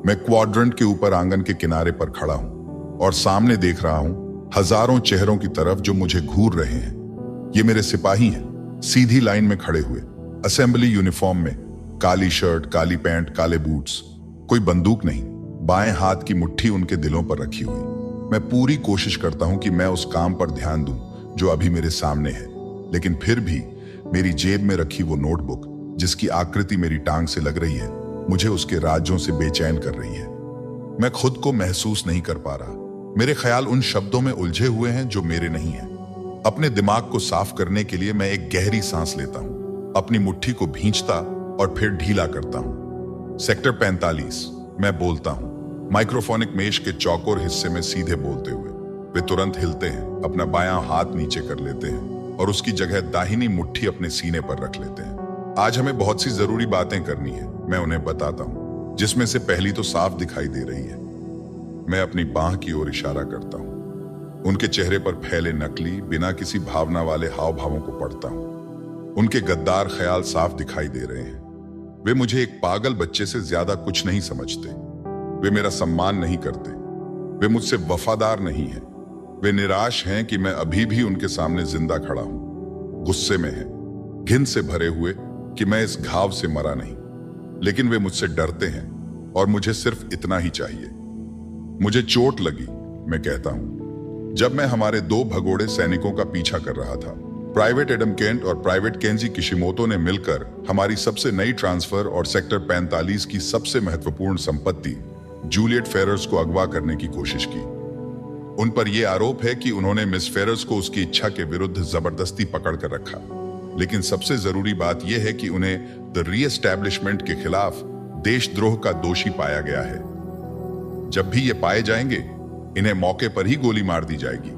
मैं क्वाड्रेंट के ऊपर आंगन के किनारे पर खड़ा हूं और सामने देख रहा हूं हजारों चेहरों की तरफ जो मुझे घूर रहे हैं। ये मेरे सिपाही हैं, सीधी लाइन में खड़े हुए, असेंबली यूनिफॉर्म में, काली शर्ट, काली पैंट, काले बूट्स। कोई बंदूक नहीं, बाएं हाथ की मुट्ठी उनके दिलों पर रखी हुई। मैं पूरी कोशिश करता हूं कि मैं उस काम पर ध्यान दूं जो अभी मेरे सामने है, लेकिन फिर भी मेरी जेब में रखी वो नोटबुक जिसकी आकृति मेरी टांग से लग रही है, मुझे उसके राज्यों से बेचैन कर रही है। मैं खुद को महसूस नहीं कर पा रहा। मेरे ख्याल उन शब्दों में उलझे हुए हैं जो मेरे नहीं हैं। अपने दिमाग को साफ करने के लिए मैं एक गहरी सांस लेता हूं, अपनी मुट्ठी को भींचता और फिर ढीला करता हूं। सेक्टर 45, मैं बोलता हूं, माइक्रोफोनिक मेज के चौकोर हिस्से में सीधे बोलते हुए। वे तुरंत हिलते हैं, अपना बायां हाथ नीचे कर लेते हैं और उसकी जगह दाहिनी मुट्ठी अपने सीने पर रख लेते हैं। आज हमें बहुत सी जरूरी बातें करनी है, मैं उन्हें बताता हूं, जिसमें से पहली तो साफ दिखाई दे रही है। मैं अपनी बांह की ओर इशारा करता हूं। उनके चेहरे पर फैले नकली, बिना किसी भावना वाले हाव भावों को पढ़ता हूं। उनके गद्दार ख्याल साफ दिखाई दे रहे हैं। वे मुझे एक पागल बच्चे से ज्यादा कुछ नहीं समझते। वे मेरा सम्मान नहीं करते। वे मुझसे वफादार नहीं हैं। वे निराश हैं कि मैं अभी भी उनके सामने जिंदा खड़ा हूं। गुस्से में हैं, घिन से भरे हुए कि मैं इस घाव से मरा नहीं। लेकिन वे मुझसे डरते हैं और मुझे सिर्फ इतना ही चाहिए। मुझे चोट लगी, मैं कहता हूं, जब मैं हमारे 2 भगोड़े सैनिकों का पीछा कर रहा था। प्राइवेट एडम केंट और प्राइवेट केंजी किशिमोतो ने मिलकर हमारी सबसे नई ट्रांसफर और सेक्टर 45 की सबसे महत्वपूर्ण संपत्ति जूलियट फेरर्स को अगवा करने की कोशिश की। उन पर यह आरोप है कि उन्होंने मिस फेरर्स को उसकी इच्छा के विरुद्ध जबरदस्ती पकड़ कर रखा। लेकिन सबसे जरूरी बात यह है कि उन्हें द रीएस्टैब्लिशमेंट के खिलाफ देशद्रोह का दोषी पाया गया है। जब भी ये पाए जाएंगे, इन्हें मौके पर ही गोली मार दी जाएगी।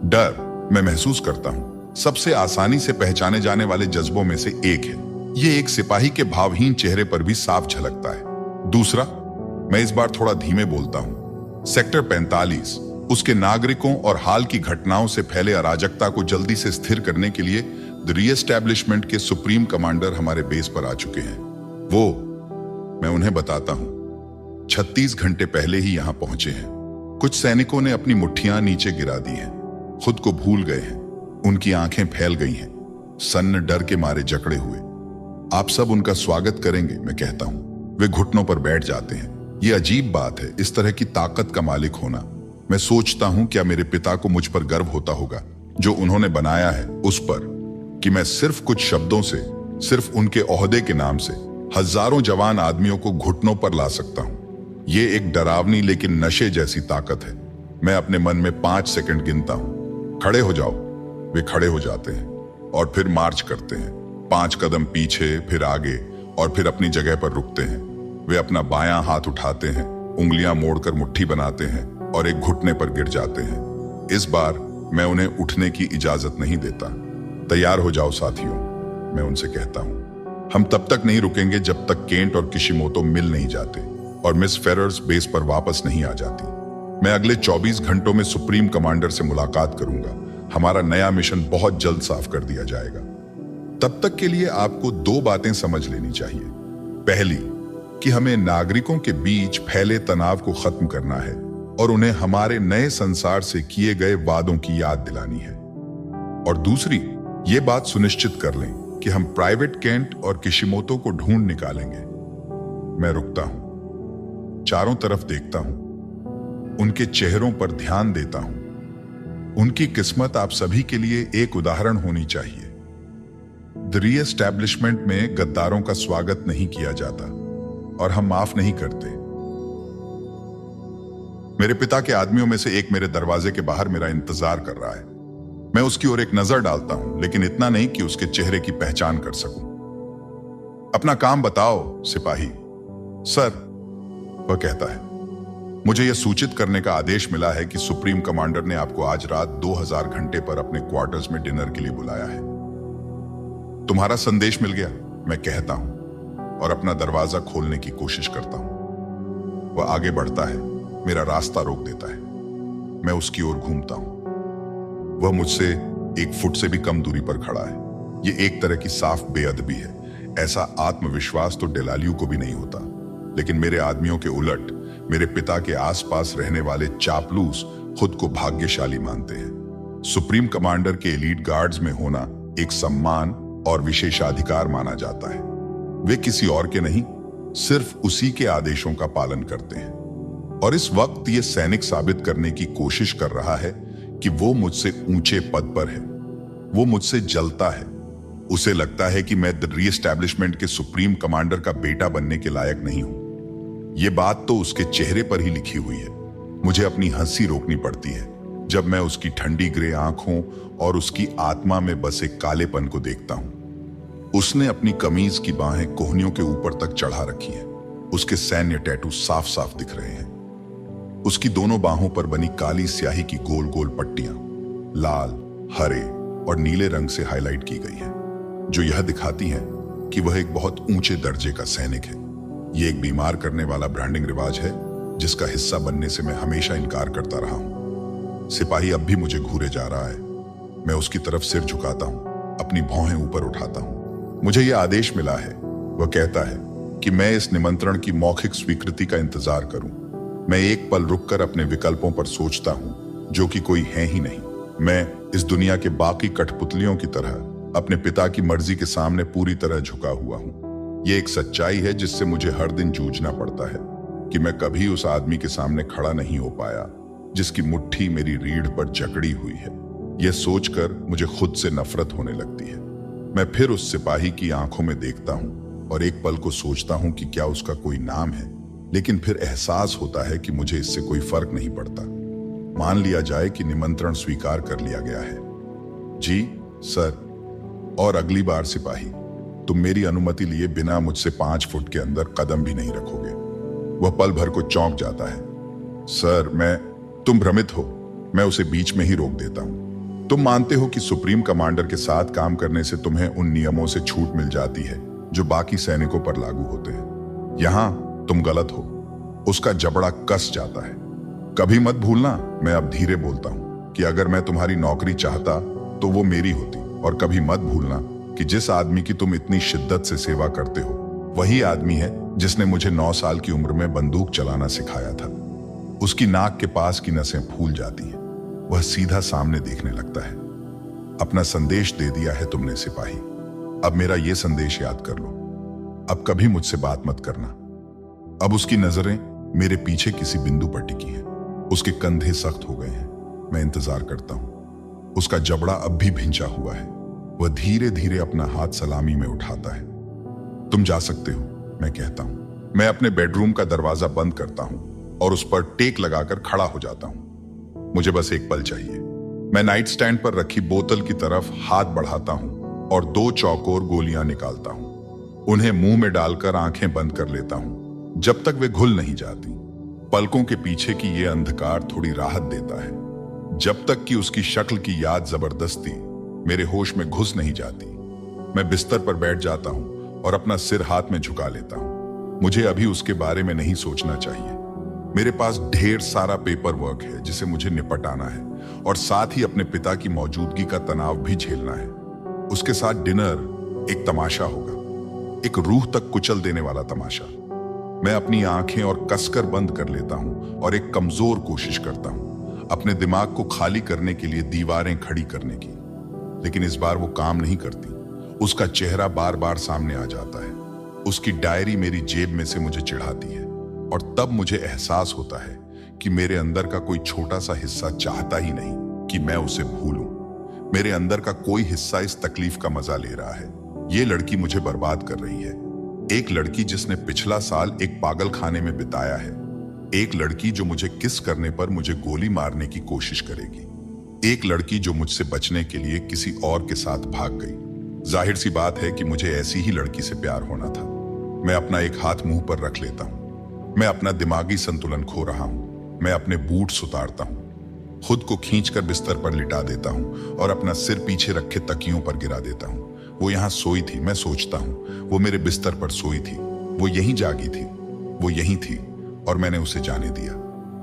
डर, मैं महसूस करता हूं, सबसे आसानी से पहचाने जाने वाले जज्बों में से एक है। ये एक सिपाही के भावहीन चेहरे पर भी साफ झलकता है। दूसरा, मैं इस बार थोड़ा धीमे बोलता हूं। सेक्टर 45 उसके नागरिकों और हाल की घटनाओं से फैले अराजकता को जल्दी से स्थिर करने के लिए द रीएस्टैब्लिशमेंट के सुप्रीम कमांडर हमारे बेस पर आ चुके हैं। वो, मैं उन्हें बताता हूं, 36 घंटे पहले ही यहां पहुंचे हैं। कुछ सैनिकों ने अपनी मुट्ठियां नीचे गिरा दी हैं, खुद को भूल गए हैं। उनकी आंखें फैल गई हैं, सन्न डर के मारे जकड़े हुए। आप सब उनका स्वागत करेंगे, मैं कहता हूं। वे घुटनों पर बैठ जाते हैं। यह अजीब बात है, इस तरह की ताकत का मालिक होना। मैं सोचता हूं, क्या मेरे पिता को मुझ पर गर्व होता होगा, जो उन्होंने बनाया है उस पर, कि मैं सिर्फ कुछ शब्दों से, सिर्फ उनके ओहदे के नाम से हजारों जवान आदमियों को घुटनों पर ला सकता हूं। ये एक डरावनी लेकिन नशे जैसी ताकत है। मैं अपने मन में 5 सेकंड गिनता हूं। खड़े हो जाओ। वे खड़े हो जाते हैं और फिर मार्च करते हैं। 5 कदम पीछे, फिर आगे, और फिर अपनी जगह पर रुकते हैं। वे अपना बायां हाथ उठाते हैं, उंगलियां मोड़कर मुट्ठी बनाते हैं और एक घुटने पर गिर जाते हैं। इस बार मैं उन्हें उठने की इजाजत नहीं देता। तैयार हो जाओ साथियों, मैं उनसे कहता हूं। हम तब तक नहीं रुकेंगे जब तक केंट और किशिमोतो मिल नहीं जाते और मिस फेरर्स बेस पर वापस नहीं आ जाती। मैं अगले 24 घंटों में सुप्रीम कमांडर से मुलाकात करूंगा। हमारा नया मिशन बहुत जल्द साफ कर दिया जाएगा। तब तक के लिए आपको 2 बातें समझ लेनी चाहिए। पहली, कि हमें नागरिकों के बीच फैले तनाव को खत्म करना है और उन्हें हमारे नए संसार से किए गए वादों की याद दिलानी है। और दूसरी, ये बात सुनिश्चित कर लें कि हम प्राइवेट केंट और किशिमोतो को ढूंढ निकालेंगे। मैं रुकता हूं, चारों तरफ देखता हूं, उनके चेहरों पर ध्यान देता हूं। उनकी किस्मत आप सभी के लिए एक उदाहरण होनी चाहिए। द रीएस्टैब्लिशमेंट में गद्दारों का स्वागत नहीं किया जाता और हम माफ नहीं करते। मेरे पिता के आदमियों में से एक मेरे दरवाजे के बाहर मेरा इंतजार कर रहा है। मैं उसकी ओर एक नजर डालता हूं, लेकिन इतना नहीं कि उसके चेहरे की पहचान कर सकूं। अपना काम बताओ सिपाही। सर, वह कहता है, मुझे यह सूचित करने का आदेश मिला है कि सुप्रीम कमांडर ने आपको आज रात 2000 घंटे पर अपने क्वार्टर्स में डिनर के लिए बुलाया है। तुम्हारा संदेश मिल गया, मैं कहता हूं और अपना दरवाजा खोलने की कोशिश करता हूं। वह आगे बढ़ता है, मेरा रास्ता रोक देता है। मैं उसकी ओर घूमता हूं। वह मुझसे 1 फुट से भी कम दूरी पर खड़ा है। यह एक तरह की साफ बेअदबी है। ऐसा आत्मविश्वास तो डेलालियो को भी नहीं होता। लेकिन मेरे आदमियों के उलट मेरे पिता के आसपास रहने वाले चापलूस खुद को भाग्यशाली मानते हैं। सुप्रीम कमांडर के एलीट गार्ड्स में होना एक सम्मान और विशेषाधिकार माना जाता है। वे किसी और के नहीं, सिर्फ उसी के आदेशों का पालन करते हैं। और इस वक्त ये सैनिक साबित करने की कोशिश कर रहा है कि वो मुझसे ऊंचे पद पर है। वो मुझसे जलता है। उसे लगता है कि मैं द रीएस्टैब्लिशमेंट के सुप्रीम कमांडर का बेटा बनने के लायक नहीं हूं। ये बात तो उसके चेहरे पर ही लिखी हुई है। मुझे अपनी हंसी रोकनी पड़ती है जब मैं उसकी ठंडी ग्रे आंखों और उसकी आत्मा में बसे कालेपन को देखता हूं। उसने अपनी कमीज की बाहें कोहनियों के ऊपर तक चढ़ा रखी हैं। उसके सैन्य टैटू साफ साफ दिख रहे हैं। उसकी दोनों बाहों पर बनी काली स्याही की गोल गोल पट्टियां लाल, हरे और नीले रंग से हाईलाइट की गई हैं, जो यह दिखाती हैं कि वह एक बहुत ऊंचे दर्जे का सैनिक है। यह एक बीमार करने वाला ब्रांडिंग रिवाज है जिसका हिस्सा बनने से मैं हमेशा इनकार करता रहा हूं। सिपाही अब भी मुझे घूरे जा रहा है। मैं उसकी तरफ सिर झुकाता हूं, अपनी भौहें ऊपर उठाता हूं। मुझे यह आदेश मिला है। वह कहता है कि मैं इस निमंत्रण की मौखिक स्वीकृति का इंतजार करूं। मैं एक पल रुककर अपने विकल्पों पर सोचता हूं, जो कि कोई है ही नहीं। मैं इस दुनिया के बाकी कठपुतलियों की तरह अपने पिता की मर्जी के सामने पूरी तरह झुका हुआ हूं। यह एक सच्चाई है जिससे मुझे हर दिन जूझना पड़ता है कि मैं कभी उस आदमी के सामने खड़ा नहीं हो पाया जिसकी मुट्ठी मेरी रीढ़ पर जकड़ी हुई है। यह सोचकर मुझे खुद से नफरत होने लगती है। मैं फिर उस सिपाही की आंखों में देखता हूं और एक पल को सोचता हूं कि क्या उसका कोई नाम है, लेकिन फिर एहसास होता है कि मुझे इससे कोई फर्क नहीं पड़ता। मान लिया जाए कि निमंत्रण स्वीकार कर लिया गया है। जी सर। और अगली बार सिपाही, तुम मेरी अनुमति लिए बिना मुझसे 5 फुट के अंदर कदम भी नहीं रखोगे। वह पल भर को चौंक जाता है। सर, तुम भ्रमित हो। मैं उसे बीच में ही रोक देता हूं। तुम मानते हो कि सुप्रीम कमांडर के साथ काम करने से तुम्हें उन नियमों से छूट मिल जाती है जो बाकी सैनिकों पर लागू होते हैं। यहां तुम गलत हो। उसका जबड़ा कस जाता है। कभी मत भूलना, मैं अब धीरे बोलता हूं, कि अगर मैं तुम्हारी नौकरी चाहता तो वो मेरी होती। और कभी मत भूलना कि जिस आदमी की तुम इतनी शिद्दत से सेवा करते हो वही आदमी है जिसने मुझे 9 साल की उम्र में बंदूक चलाना सिखाया था। उसकी नाक के पास की नसें फूल जाती हैं। वह सीधा सामने देखने लगता है। अपना संदेश दे दिया है तुमने सिपाही। अब मेरा यह संदेश याद कर लो। अब कभी मुझसे बात मत करना। अब उसकी नजरें मेरे पीछे किसी बिंदु पर टिकी हैं। उसके कंधे सख्त हो गए हैं। मैं इंतजार करता हूं। उसका जबड़ा अब भी भिंचा हुआ है। वह धीरे धीरे अपना हाथ सलामी में उठाता है। तुम जा सकते हो, मैं कहता हूं। मैं अपने बेडरूम का दरवाजा बंद करता हूं और उस पर टेक लगाकर खड़ा हो जाता हूं। मुझे बस एक पल चाहिए। मैं नाइट स्टैंड पर रखी बोतल की तरफ हाथ बढ़ाता हूं और 2 चौकोर गोलियां निकालता हूं। उन्हें मुंह में डालकर आंखें बंद कर लेता हूं जब तक वे घुल नहीं जाती। पलकों के पीछे की यह अंधकार थोड़ी राहत देता है, जब तक कि उसकी शक्ल की याद जबरदस्ती मेरे होश में घुस नहीं जाती। मैं बिस्तर पर बैठ जाता हूं और अपना सिर हाथ में झुका लेता हूं। मुझे अभी उसके बारे में नहीं सोचना चाहिए। मेरे पास ढेर सारा पेपर वर्क है जिसे मुझे निपटाना है और साथ ही अपने पिता की मौजूदगी का तनाव भी झेलना है। उसके साथ डिनर एक तमाशा होगा, एक रूह तक कुचल देने वाला तमाशा। मैं अपनी आंखें और कसकर बंद कर लेता हूं और एक कमजोर कोशिश करता हूं अपने दिमाग को खाली करने के लिए दीवारें खड़ी करने की, लेकिन इस बार वो काम नहीं करती। उसका चेहरा बार बार सामने आ जाता है। उसकी डायरी मेरी जेब में से मुझे चिढ़ाती है और तब मुझे एहसास होता है कि मेरे अंदर का कोई छोटा सा हिस्सा चाहता ही नहीं कि मैं उसे भूलूं। मेरे अंदर का कोई हिस्सा इस तकलीफ का मजा ले रहा है। ये लड़की मुझे बर्बाद कर रही है। एक लड़की जिसने पिछला साल एक पागल खाने में बिताया है। एक लड़की जो मुझे किस करने पर मुझे गोली मारने की कोशिश करेगी। एक लड़की जो मुझसे बचने के लिए किसी और के साथ भाग गई। जाहिर सी बात है कि मुझे ऐसी ही लड़की से प्यार होना था। मैं अपना एक हाथ मुंह पर रख लेता हूं। मैं अपना दिमागी संतुलन खो रहा हूं। मैं अपने बूट्स उतारता हूं, खुद को खींचकर बिस्तर पर लिटा देता हूं और अपना सिर पीछे रखे तकियों पर गिरा देता हूं। वो यहां सोई थी, मैं सोचता हूं। वो मेरे बिस्तर पर सोई थी। वो यहीं जागी थी। वो यहीं थी और मैंने उसे जाने दिया।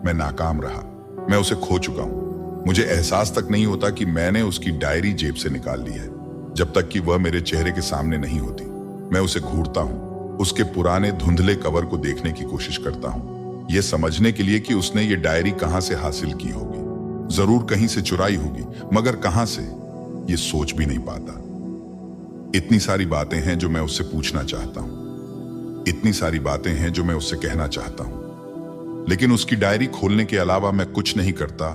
मैं नाकाम रहा। मैं उसे खो चुका हूं। मुझे एहसास तक नहीं होता कि मैंने उसकी डायरी जेब से निकाल ली है, जब तक कि वह मेरे चेहरे के सामने नहीं होती। मैं उसे घूरता हूं, उसके पुराने धुंधले कवर को देखने की कोशिश करता हूं। ये समझने के लिए कि उसने ये डायरी कहां से हासिल की होगी। जरूर कहीं से चुराई होगी, मगर कहां से, ये सोच भी नहीं पाता। इतनी सारी बातें हैं जो मैं उससे पूछना चाहता हूं, इतनी सारी बातें हैं जो मैं उससे कहना चाहता हूं, लेकिन उसकी डायरी खोलने के अलावा मैं कुछ नहीं करता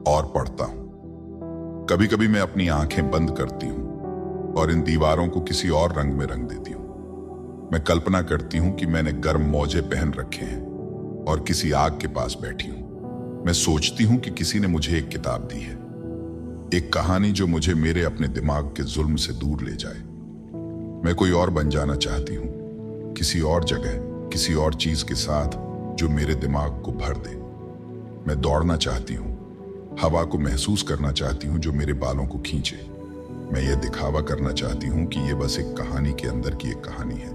और पढ़ता हूं। कभी कभी मैं अपनी आंखें बंद करती हूं और इन दीवारों को किसी और रंग में रंग देती हूं। मैं कल्पना करती हूं कि मैंने गर्म मोजे पहन रखे हैं और किसी आग के पास बैठी हूं। मैं सोचती हूं कि किसी ने मुझे एक किताब दी है, एक कहानी जो मुझे मेरे अपने दिमाग के जुल्म से दूर ले जाए। मैं कोई और बन जाना चाहती हूं, किसी और जगह, किसी और चीज के साथ जो मेरे दिमाग को भर दे। मैं दौड़ना चाहती हूं, हवा को महसूस करना चाहती हूं जो मेरे बालों को खींचे। मैं ये दिखावा करना चाहती हूं कि ये बस एक कहानी के अंदर की एक कहानी है,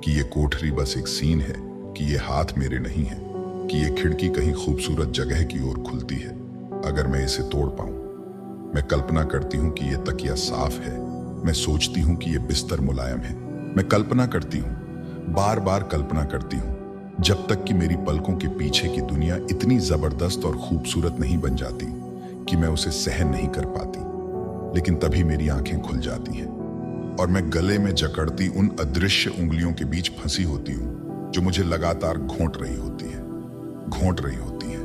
कि ये कोठरी बस एक सीन है, कि ये हाथ मेरे नहीं है, कि ये खिड़की कहीं खूबसूरत जगह की ओर खुलती है अगर मैं इसे तोड़ पाऊं। मैं कल्पना करती हूं कि ये तकिया साफ है। मैं सोचती हूं कि ये बिस्तर मुलायम है। मैं कल्पना करती हूं, बार बार कल्पना करती हूं, जब तक कि मेरी पलकों के पीछे की दुनिया इतनी जबरदस्त और खूबसूरत नहीं बन जाती कि मैं उसे सहन नहीं कर पाती। लेकिन तभी मेरी आंखें खुल जाती हैं और मैं गले में जकड़ती उन अदृश्य उंगलियों के बीच फंसी होती हूं जो मुझे लगातार घोंट रही होती है, घोंट रही होती है,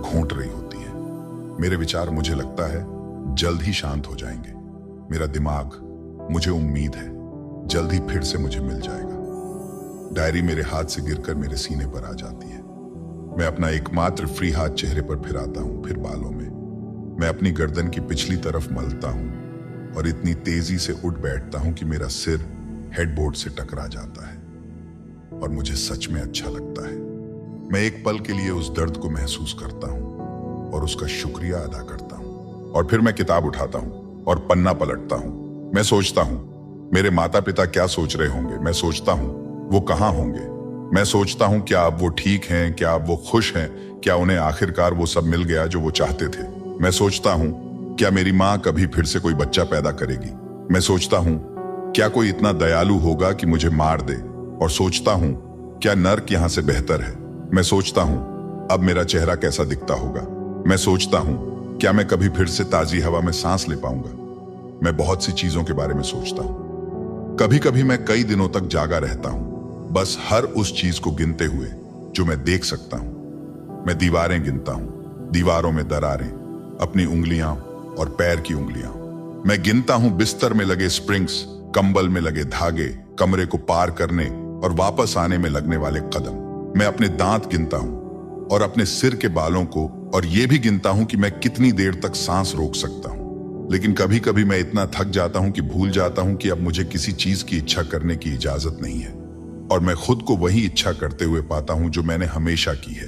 घोंट रही होती है। मेरे विचार, मुझे लगता है, जल्द ही शांत हो जाएंगे। मेरा दिमाग, मुझे उम्मीद है, जल्द ही फिर से मुझे मिल जाएगा। डायरी मेरे हाथ से गिरकर मेरे सीने पर आ जाती है। मैं अपना एकमात्र फ्री हाथ चेहरे पर फिराता हूं, फिर बालों में। मैं अपनी गर्दन की पिछली तरफ मलता हूं और इतनी तेजी से उठ बैठता हूं कि मेरा सिर हेडबोर्ड से टकरा जाता है और मुझे सच में अच्छा लगता है। मैं एक पल के लिए उस दर्द को महसूस करता हूं और उसका शुक्रिया अदा करता हूं। और फिर मैं किताब उठाता हूं और पन्ना पलटता हूं। मैं सोचता हूं, मेरे माता पिता क्या सोच रहे होंगे। मैं सोचता हूं, वो कहां होंगे। मैं सोचता हूं, क्या अब वो ठीक हैं, क्या अब वो खुश हैं, क्या उन्हें आखिरकार वो सब मिल गया जो वो चाहते थे। मैं सोचता हूं, क्या मेरी माँ कभी फिर से कोई बच्चा पैदा करेगी। मैं सोचता हूं, क्या कोई इतना दयालु होगा कि मुझे मार दे। और सोचता हूं, क्या नर्क यहां से बेहतर है। मैं सोचता हूं, अब मेरा चेहरा कैसा दिखता होगा। मैं सोचता हूं, क्या मैं कभी फिर से ताजी हवा में सांस ले पाऊंगा। मैं बहुत सी चीजों के बारे में सोचता हूं। कभी कभी मैं कई दिनों तक जागा रहता हूं, बस हर उस चीज को गिनते हुए जो मैं देख सकता हूं। मैं दीवारें गिनता हूं, दीवारों में दरारें, अपनी उंगलियां और पैर की उंगलियां। मैं गिनता हूं बिस्तर में लगे स्प्रिंग्स, कंबल में लगे धागे, कमरे को पार करने और वापस आने में लगने वाले कदम। मैं अपने दांत गिनता हूं और अपने सिर के बालों को, और ये भी गिनता हूं कि मैं कितनी देर तक सांस रोक सकता हूं। लेकिन कभी कभी मैं इतना थक जाता हूं कि भूल जाता हूं कि अब मुझे किसी चीज की इच्छा करने की इजाजत नहीं है और मैं खुद को वही इच्छा करते हुए पाता हूं जो मैंने हमेशा की है।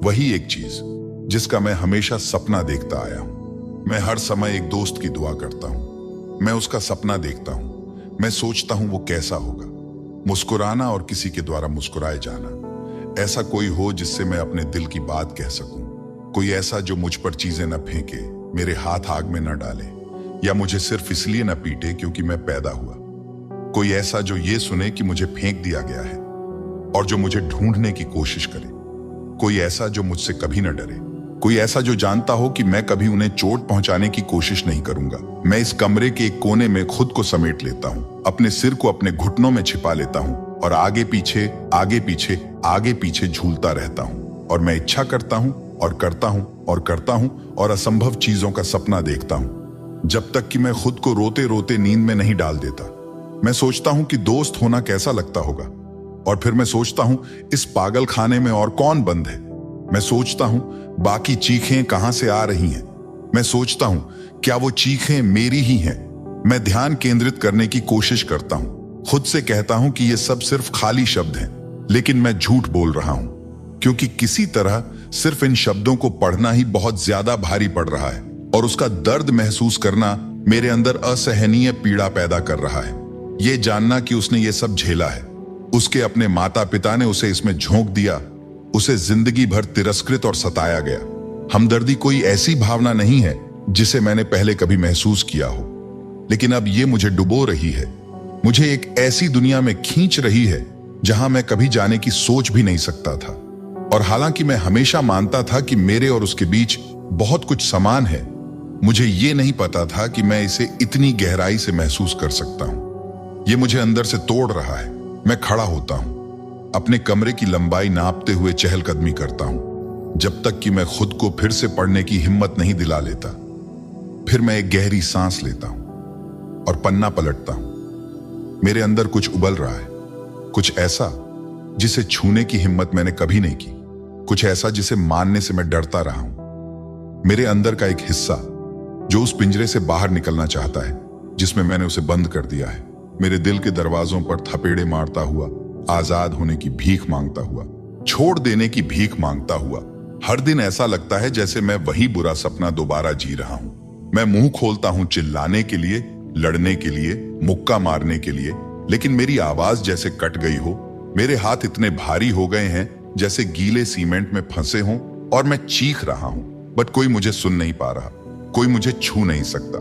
वही एक चीज जिसका मैं हमेशा सपना देखता आया हूं। मैं हर समय एक दोस्त की दुआ करता हूं। मैं उसका सपना देखता हूं। मैं सोचता हूं वो कैसा होगा, मुस्कुराना और किसी के द्वारा मुस्कुराए जाना। ऐसा कोई हो जिससे मैं अपने दिल की बात कह सकूं, कोई ऐसा जो मुझ पर चीजें न फेंके, मेरे हाथ आग में न डाले, या मुझे सिर्फ इसलिए न पीटे क्योंकि मैं पैदा हुआ। कोई ऐसा जो ये सुने कि मुझे फेंक दिया गया है और जो मुझे ढूंढने की कोशिश करे। कोई ऐसा जो मुझसे कभी न डरे। कोई ऐसा जो जानता हो कि मैं कभी उन्हें चोट पहुंचाने की कोशिश नहीं करूंगा। मैं इस कमरे के एक कोने में खुद को समेट लेता हूं, अपने सिर को अपने घुटनों में छिपा लेता हूं और आगे पीछे, आगे पीछे, आगे पीछे झूलता रहता हूं। और मैं इच्छा करता हूं और करता हूं और करता हूं और असंभव चीजों का सपना देखता हूं, जब तक कि मैं खुद को रोते रोते नींद में नहीं डाल देता। मैं सोचता हूं कि दोस्त होना कैसा लगता होगा, और फिर मैं सोचता हूं इस पागल खाने में और कौन बंद है। मैं सोचता हूं बाकी चीखें कहां से आ रही हैं। मैं सोचता हूं क्या वो चीखें मेरी ही हैं। मैं ध्यान केंद्रित करने की कोशिश करता हूं, खुद से कहता हूं कि ये सब सिर्फ खाली शब्द हैं, लेकिन मैं झूठ बोल रहा हूं, क्योंकि किसी तरह सिर्फ इन शब्दों को पढ़ना ही बहुत ज्यादा भारी पड़ रहा है और उसका दर्द महसूस करना मेरे अंदर असहनीय पीड़ा पैदा कर रहा है। ये जानना कि उसने ये सब झेला है, उसके अपने माता पिता ने उसे इसमें झोंक दिया, उसे जिंदगी भर तिरस्कृत और सताया गया। हमदर्दी कोई ऐसी भावना नहीं है जिसे मैंने पहले कभी महसूस किया हो, लेकिन अब ये मुझे डुबो रही है, मुझे एक ऐसी दुनिया में खींच रही है जहां मैं कभी जाने की सोच भी नहीं सकता था। और हालांकि मैं हमेशा मानता था कि मेरे और उसके बीच बहुत कुछ समान है, मुझे ये नहीं पता था कि मैं इसे इतनी गहराई से महसूस कर सकता हूं। ये मुझे अंदर से तोड़ रहा है। मैं खड़ा होता हूं, अपने कमरे की लंबाई नापते हुए चहलकदमी करता हूं, जब तक कि मैं खुद को फिर से पढ़ने की हिम्मत नहीं दिला लेता। फिर मैं एक गहरी सांस लेता हूं और पन्ना पलटता हूं। मेरे अंदर कुछ उबल रहा है, कुछ ऐसा जिसे छूने की हिम्मत मैंने कभी नहीं की, कुछ ऐसा जिसे मानने से मैं डरता रहा हूं। मेरे अंदर का एक हिस्सा जो उस पिंजरे से बाहर निकलना चाहता है जिसमें मैंने उसे बंद कर दिया है, मेरे दिल के दरवाजों पर थपेड़े मारता हुआ, आजाद होने की भीख मांगता हुआ, छोड़ देने की भीख मांगता हुआ। हर दिन ऐसा लगता है जैसे मैं वही बुरा सपना दोबारा जी रहा हूं। मैं मुंह खोलता हूं चिल्लाने के लिए, लड़ने के लिए, मुक्का मारने के लिए, लेकिन मेरी आवाज जैसे कट गई हो। मेरे हाथ इतने भारी हो गए हैं जैसे गीले सीमेंट में फंसे हों, और मैं चीख रहा हूं, बट कोई मुझे सुन नहीं पा रहा, कोई मुझे छू नहीं सकता,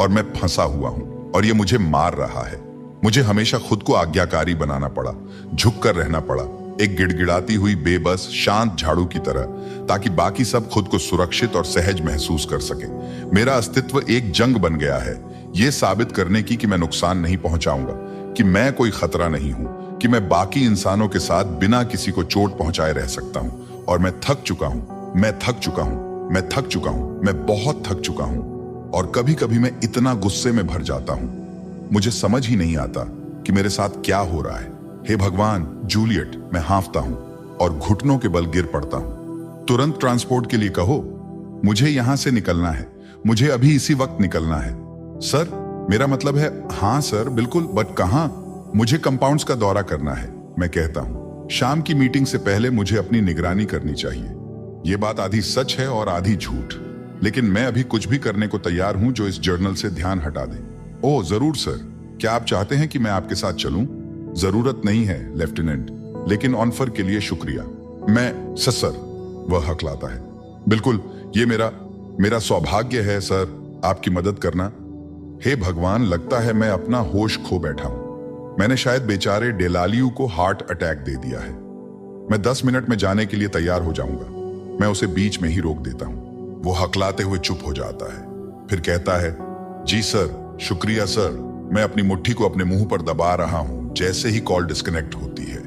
और मैं फंसा हुआ हूं और ये मुझे मार रहा है। मुझे हमेशा खुद को आज्ञाकारी बनाना पड़ा, झुककर रहना पड़ा, एक गिड़गिड़ाती हुई बेबस शांत झाड़ू की तरह, ताकि बाकी सब खुद को सुरक्षित और सहज महसूस कर सके। मेरा अस्तित्व एक जंग बन गया है, यह साबित करने की कि मैं नुकसान नहीं पहुंचाऊंगा, कि मैं कोई खतरा नहीं हूं, कि मैं बाकी इंसानों के साथ बिना किसी को चोट पहुंचाए रह सकता हूं। और मैं थक चुका हूं, मैं थक चुका हूं, मैं थक चुका हूं, मैं बहुत थक चुका हूं। और कभी कभी मैं इतना गुस्से में भर जाता हूं, मुझे समझ ही नहीं आता कि मेरे साथ क्या हो रहा है। हे भगवान, जूलियट, मैं हांफता हूं और घुटनों के बल गिर पड़ता हूं। तुरंत ट्रांसपोर्ट के लिए कहो, मुझे यहां से निकलना है, मुझे अभी इसी वक्त निकलना है। सर, मेरा मतलब है, हाँ सर, बिल्कुल, बट कहां? मुझे कंपाउंड्स का दौरा करना है, मैं कहता हूं। शाम की मीटिंग से पहले मुझे अपनी निगरानी करनी चाहिए। यह बात आधी सच है और आधी झूठ, लेकिन मैं अभी कुछ भी करने को तैयार हूं जो इस जर्नल से ध्यान हटा दे। ओह जरूर सर, क्या आप चाहते हैं कि मैं आपके साथ चलूं? जरूरत नहीं है लेफ्टिनेंट, लेकिन ऑफर के लिए शुक्रिया। मैं सर, वह हकलाता है। बिल्कुल, ये मेरा सौभाग्य है सर, आपकी मदद करना। हे भगवान, लगता है मैं अपना होश खो बैठा हूं। मैंने शायद बेचारे डेलालियू को हार्ट अटैक दे दिया है। मैं 10 मिनट में जाने के लिए तैयार हो जाऊंगा। मैं उसे बीच में ही रोक देता हूं। वो हकलाते हुए चुप हो जाता है, फिर कहता है, जी सर, शुक्रिया सर। मैं अपनी मुट्ठी को अपने मुंह पर दबा रहा हूं जैसे ही कॉल डिस्कनेक्ट होती है।